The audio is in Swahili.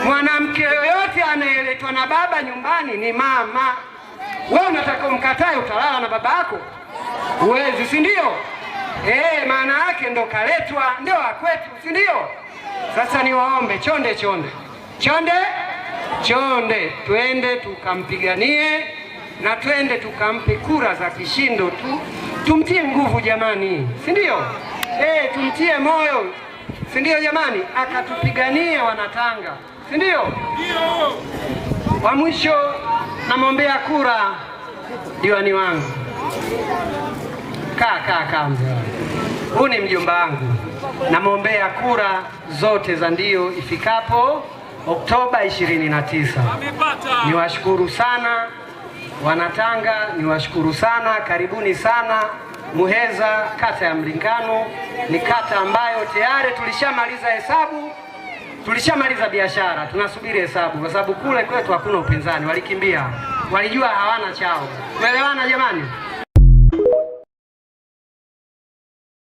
Mwanamke yoyote anayeletwa na baba nyumbani ni mama. Wewe unataka umkatae utalala na baba yako? Huwezi, si ndio? Maana yake ndo kaletwa, ndio kwetu, si ndio? Sasa niwaombe chonde chonde. Chonde chonde, twende tukampiganie na twende tukampe kura za kishindo tu. Tumtie nguvu jamani, si ndio? Tumtie moyo, si ndio jamani? Akatupiganie Wanatanga, si ndio? Wa mwisho namwombea kura diwani wangu. Kaa mzee. Huu ni mjomba wangu. Namwombea kura zote za ndio ifikapo Oktoba 29. Niwashukuru sana Wanatanga, niwashukuru sana, karibuni sana. Muheza, kata ya Mlingano, ni kata ambayo tayari tulishamaliza hesabu, tulishamaliza biashara, tunasubiri hesabu kwa sababu kule kwetu hakuna upinzani, walikimbia, walijua hawana chao. Umeelewana jamani?